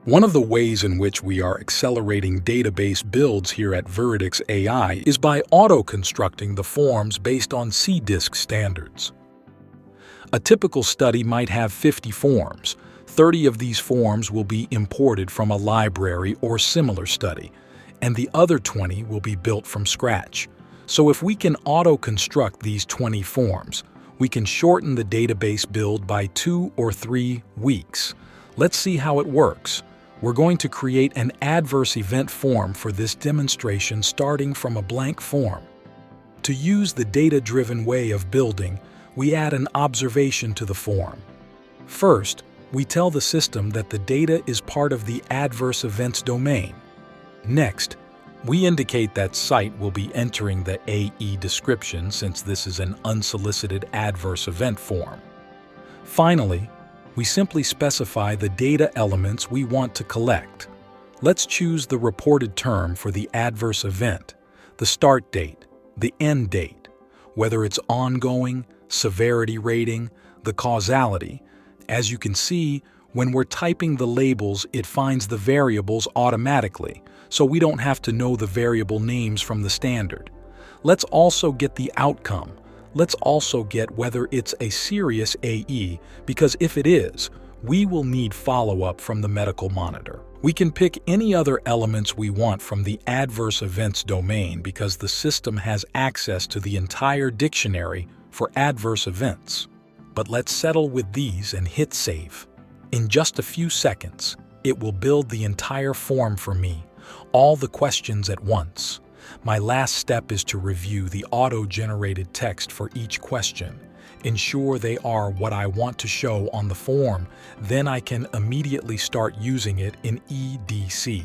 One of the ways in which we are accelerating database builds here at Veridix AI is by auto-constructing the forms based on CDISC standards. A typical study might have 50 forms. 30 of these forms will be imported from a library or similar study, and the other 20 will be built from scratch. So if we can auto-construct these 20 forms, we can shorten the database build by 2 or 3 weeks. Let's see how it works. We're going to create an adverse event form for this demonstration starting from a blank form. To use the data-driven way of building, we add an observation to the form. First, we tell the system that the data is part of the adverse events domain. Next, we indicate that site will be entering the AE description since this is an unsolicited adverse event form. Finally, we simply specify the data elements we want to collect. Let's choose the reported term for the adverse event, the start date, the end date, whether it's ongoing, severity rating, the causality. As you can see, when we're typing the labels, it finds the variables automatically, so we don't have to know the variable names from the standard. Let's also get the outcome. Let's also get whether it's a serious AE, because if it is, we will need follow-up from the medical monitor. We can pick any other elements we want from the adverse events domain because the system has access to the entire dictionary for adverse events. But let's settle with these and hit save. In just a few seconds, it will build the entire form for me, all the questions at once. My last step is to review the auto-generated text for each question, ensure they are what I want to show on the form, then I can immediately start using it in EDC.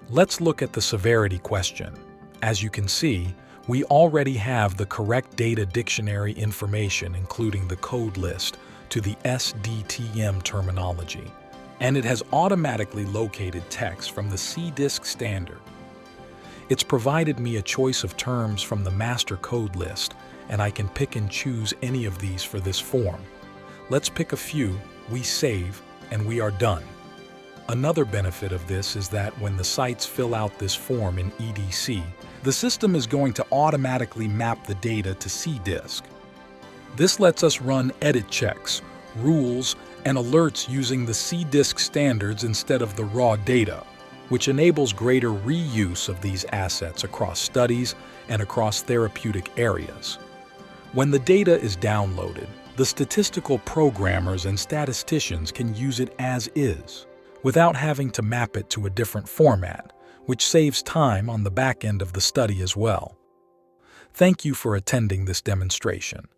Let's look at the severity question. As you can see, we already have the correct data dictionary information, including the code list, to the SDTM terminology, and it has automatically located text from the CDISC standard. It's provided me a choice of terms from the master code list, and I can pick and choose any of these for this form. Let's pick a few, we save, and we are done. Another benefit of this is that when the sites fill out this form in EDC, the system is going to automatically map the data to CDISC. This lets us run edit checks, rules, and alerts using the CDISC standards instead of the raw data, which enables greater reuse of these assets across studies and across therapeutic areas. When the data is downloaded, the statistical programmers and statisticians can use it as is, without having to map it to a different format, which saves time on the back end of the study as well. Thank you for attending this demonstration.